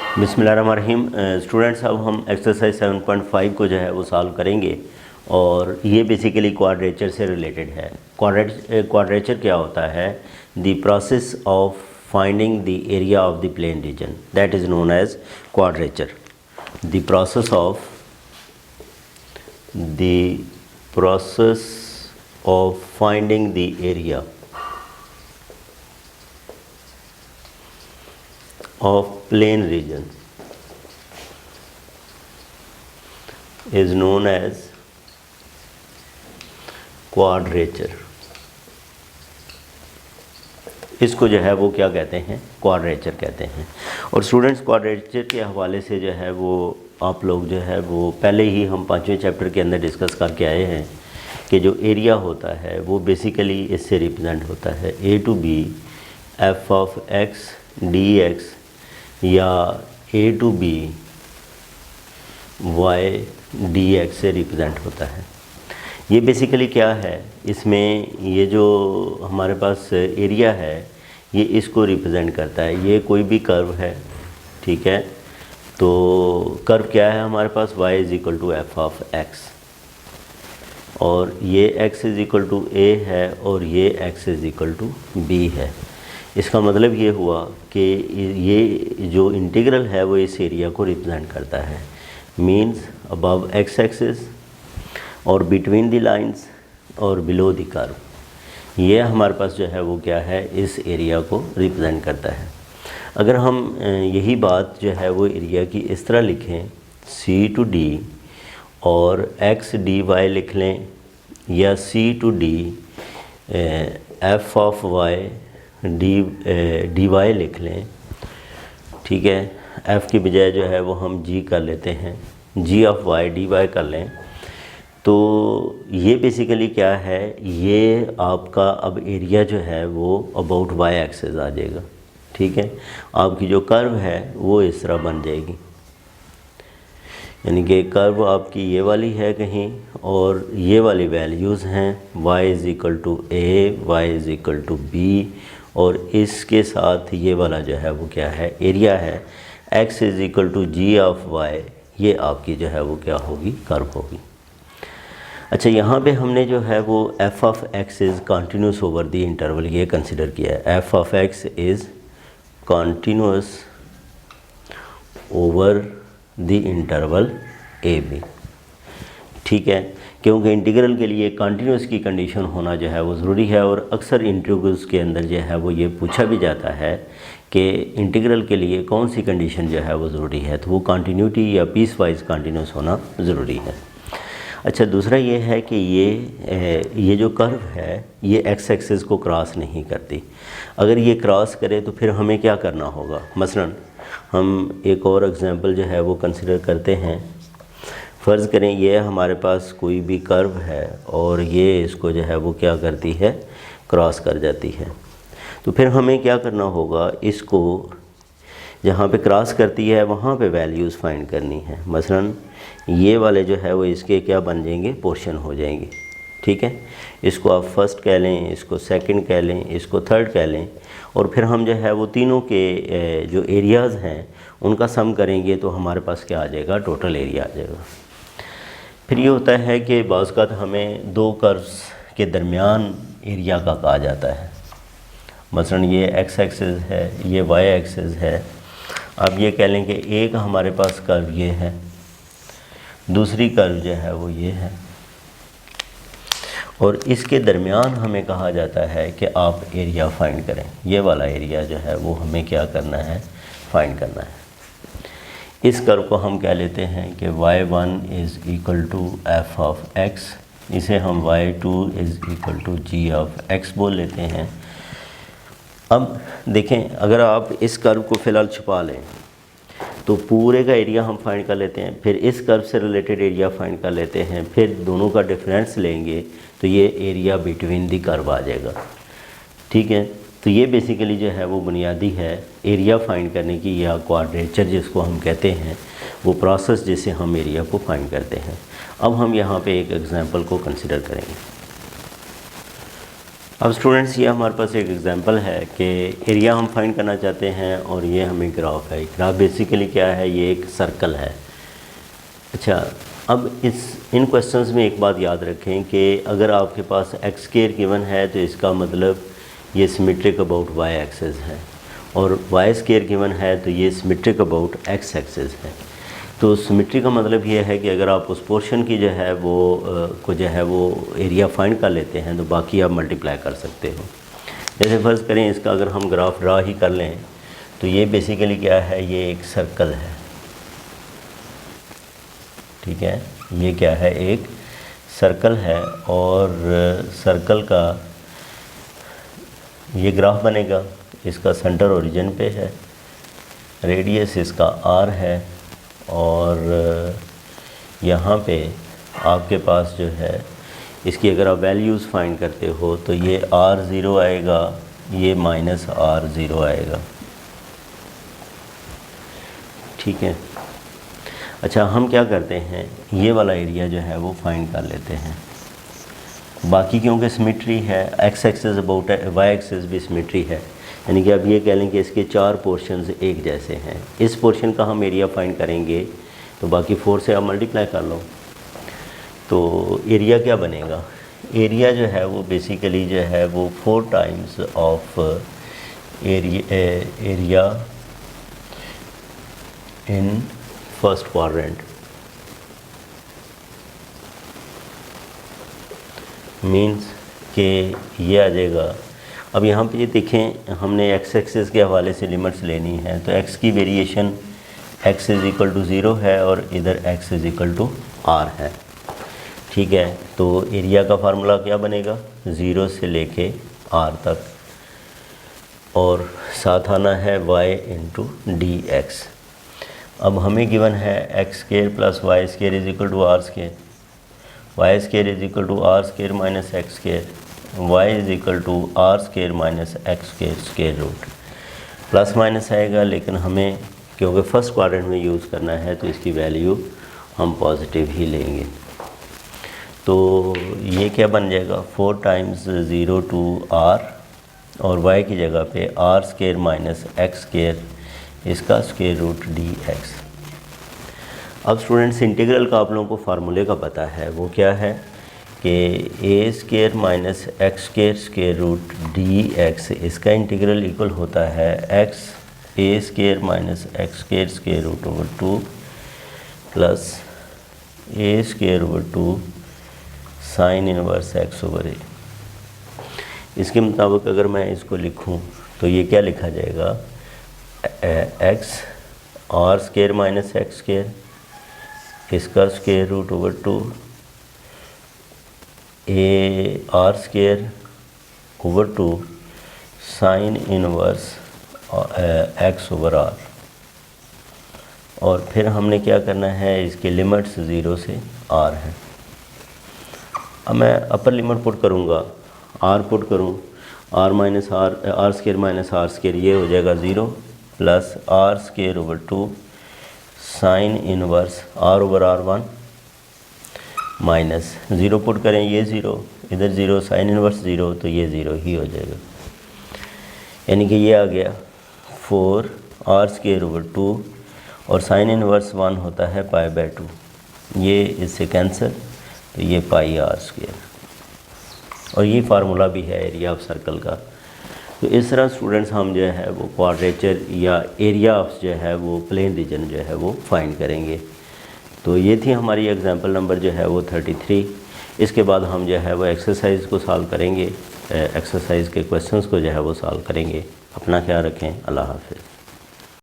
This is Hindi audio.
बिस्मिल्लाहिर्रहमानिर्रहीम। स्टूडेंट्स, अब हम एक्सरसाइज 7.5 को जो है वो सॉल्व करेंगे और ये बेसिकली क्वाड्रेचर से रिलेटेड है। क्वाड्रेचर क्या होता है? The process of finding the area of the plane region, that is known as quadrature. The process of finding the area of plane region is known as quadrature। इसको जो है वो क्या कहते हैं? क्वाड्रेचर कहते हैं। और स्टूडेंट्स, क्वाड्रेचर के हवाले से जो है वो आप लोग जो है वो पहले ही हम 5वें चैप्टर के अंदर डिस्कस करके आए हैं कि जो एरिया होता है वो बेसिकली इससे रिप्रेजेंट होता है A to B f of x d x या A to B y d x से रिप्रेजेंट होता है। ये बेसिकली क्या है? इसमें ये जो हमारे पास एरिया है ये इसको रिप्रेजेंट करता है। ये कोई भी कर्व है, ठीक है? तो कर्व क्या है हमारे पास? y is equal to f of x, और ये x is equal to a है और ये x is equal to b है। इसका मतलब ये हुआ कि ये जो इंटीग्रल है वो इस एरिया को रिप्रेजेंट करता है। मींस अबव एक्स एक्सिस और बिटवीन द लाइंस और बिलो द कर्व, ये हमारे पास जो है वो क्या है? इस एरिया को रिप्रेजेंट करता है। अगर हम यही बात जो है वो एरिया की इस तरह लिखें सी टू डी और एक्स डी वाई लिख लें, या C to D f of y d y लिख लें, ठीक है? एफ़ की बजाय जो है वो हम जी कर लेते हैं, जी ऑफ वाई डी वाई कर लें। तो ये बेसिकली क्या है? ये आपका अब एरिया जो है वो अबाउट वाई एक्सिस आ जाएगा, ठीक है? आपकी जो कर्व है वो इस तरह बन जाएगी, यानी कि कर्व आपकी ये वाली है कहीं और ये वाली वैल्यूज़ हैं y is equal to a, y is equal to b, और इसके साथ ये वाला जो है वो क्या है? एरिया है x is equal to g of y। ये आपकी जो है वो क्या होगी? कर्व होगी। अच्छा, यहाँ पे हमने जो है वो f of x is continuous over the interval ये कंसिडर किया है। f of x is continuous over the interval a b, ठीक है? क्योंकि इंटीग्रल के लिए कॉन्टीन्यूस की कंडीशन होना जो है वो ज़रूरी है, और अक्सर इंटीग्रल्स के अंदर जो है वो ये पूछा भी जाता है कि इंटीग्रल के लिए कौन सी कंडीशन जो है वो ज़रूरी है, तो वो कंटिन्यूटी या पीस वाइज कॉन्टीन्यूस होना ज़रूरी है। अच्छा, दूसरा ये है कि ये जो कर्व है ये एक्स एक्सिस को क्रॉस नहीं करती। अगर ये क्रॉस करे तो फिर हमें क्या करना होगा? मसलन हम एक और एग्जांपल जो है वो कंसिडर करते हैं। फ़र्ज़ करें ये हमारे पास कोई भी कर्व है और ये इसको जो है वो क्या करती है? क्रॉस कर जाती है। तो फिर हमें क्या करना होगा? इसको जहाँ पे क्रॉस करती है वहाँ पे वैल्यूज़ फाइंड करनी है। मसलन ये वाले जो है वो इसके क्या बन जाएंगे? पोर्शन हो जाएंगे, ठीक है? इसको आप फर्स्ट कह लें, इसको सेकंड कह लें, इसको थर्ड कह लें, और फिर हम जो है वो तीनों के जो एरियाज़ हैं उनका सम करेंगे तो हमारे पास क्या आ जाएगा? टोटल एरिया आ जाएगा। फिर ये होता है कि बाज़ औक़ात हमें दो कर्व्स के दरमियान एरिया का कहा जाता है। मसलन ये एक्स एक्सिस है, ये वाई एक्सिस है। अब ये कह लें कि एक हमारे पास कर्व ये है, दूसरी कर्व जो है वो ये है, और इसके दरमियान हमें कहा जाता है कि आप एरिया फाइंड करें। ये वाला एरिया जो है वो हमें क्या करना है? फाइंड करना है। इस कर्व को हम कह लेते हैं कि y1 is equal to f of x, इसे हम y2 is equal to g of x बोल लेते हैं। अब देखें, अगर आप इस कर्व को फ़िलहाल छुपा लें तो पूरे का एरिया हम फाइंड कर लेते हैं, फिर इस कर्व से रिलेटेड एरिया फाइंड कर लेते हैं, फिर दोनों का डिफरेंस लेंगे तो ये एरिया बिटवीन दी कर्व आ जाएगा, ठीक है? तो ये बेसिकली जो है वो बुनियादी है एरिया फाइंड करने की, या क्वाड्रेचर जिसको हम कहते हैं, वो प्रोसेस जिससे हम एरिया को फाइंड करते हैं। अब हम यहाँ पे एक एग्जांपल को कंसिडर करेंगे। अब स्टूडेंट्स ये हमारे पास एक एग्जांपल है कि एरिया हम फाइंड करना चाहते हैं और ये हमें ग्राफ है। ग्राफ बेसिकली क्या है, ये एक सर्कल है। अच्छा, अब इन क्वेश्चंस में एक बात याद रखें कि अगर आपके पास एक्स स्क्वायर गिवन है तो इसका मतलब ये सिमेट्रिक अबाउट वाई एक्सिस है, और वाई स्क्वायर गिवन है तो ये सिमेट्रिक अबाउट एक्स एक्सिस है। तो सिमेट्री का मतलब ये है कि अगर आप उस पोर्शन की जो है वो एरिया फाइंड कर लेते हैं तो बाकी आप मल्टीप्लाई कर सकते हो। जैसे फ़र्ज़ करें इसका अगर हम ग्राफ ड्रा ही कर लें तो ये बेसिकली क्या है, ये एक सर्कल है। ठीक है, ये क्या है, एक सर्कल है और सर्कल का ये ग्राफ बनेगा। इसका सेंटर ओरिजिन पे है, रेडियस इसका आर है, और यहाँ पे आपके पास जो है इसकी अगर आप वैल्यूज़ फाइंड करते हो तो ये R0 आएगा, ये -R0 आएगा। ठीक है। अच्छा, हम क्या करते हैं, ये वाला एरिया जो है वो फाइंड कर लेते हैं। बाकी क्योंकि सिमेट्री है, x axis about y axis भी सिमेट्री है, यानी कि अब ये कह लें कि इसके 4 पोर्शंस एक जैसे हैं। इस पोर्शन का हम एरिया फाइंड करेंगे तो बाकी 4 से आप मल्टीप्लाई कर लो तो एरिया क्या बनेगा। एरिया जो है वो बेसिकली जो है वो 4 times of area in first quadrant, means कि ये आ जाएगा। अब यहाँ पे ये देखें, हमने एक्स एक्सिस के हवाले से लिमिट्स लेनी है तो एक्स की variation x is equal to 0 है और इधर x is equal to r है। ठीक है, तो एरिया का फार्मूला क्या बनेगा, 0 से लेके r तक, और साथ आना है y इंटू डी एक्स। अब हमें गिवन है x square plus y square is equal to r square, y square is equal to r square minus x square, y is equal to r square minus x square square root. Plus minus आएगा, लेकिन हमें क्योंकि फर्स्ट क्वाड्रेंट में यूज़ करना है तो इसकी वैल्यू हम पॉजिटिव ही लेंगे। तो ये क्या बन जाएगा, 4 टाइम्स 0 टू r, और y की जगह पे r square minus x square, इसका स्क्वायर रूट डी एक्स। अब स्टूडेंट्स, इंटीग्रल का आप लोगों को फार्मूले का पता है, वो क्या है कि a square minus x square square root d x, इसका इंटीग्रल इक्वल होता है x a square minus x square square root over 2 plus a square over 2 sine inverse x over a. इसके मुताबिक अगर मैं इसको लिखूं तो ये क्या लिखा जाएगा, x r square minus x square, इसका square root over 2 a r square over 2 sine inverse x over r. और फिर हमने क्या करना है, इसके लिमिट्स 0 से r है। अब मैं अपर लिमिट पुट करूँगा, r पुट करूँ, r minus r square minus r square, ये हो जाएगा 0 plus r square over 2 sine inverse r over r1 minus 0 put करें, ये 0 इधर 0, साइन इनवर्स 0, तो ये 0 ही हो जाएगा। यानी कि ये आ गया 4 आर स्क्वायर ओवर 2 और साइन इनवर्स 1 होता है π/2, ये इससे कैंसिल, तो ये पाई आर स्क्वायर, और ये फार्मूला भी है एरिया ऑफ सर्कल का। तो इस तरह स्टूडेंट्स हम जो है वो क्वाड्रेचर या एरिया ऑफ जो है वो प्लेन रीजन जो है वो फाइंड करेंगे। तो ये थी हमारी एग्जांपल नंबर जो है वो 33। इसके बाद हम जो है वो एक्सरसाइज को सॉल्व करेंगे, एक्सरसाइज के क्वेश्चंस को जो है वो सॉल्व करेंगे। अपना ख्याल रखें, अल्लाह हाफ़िज़।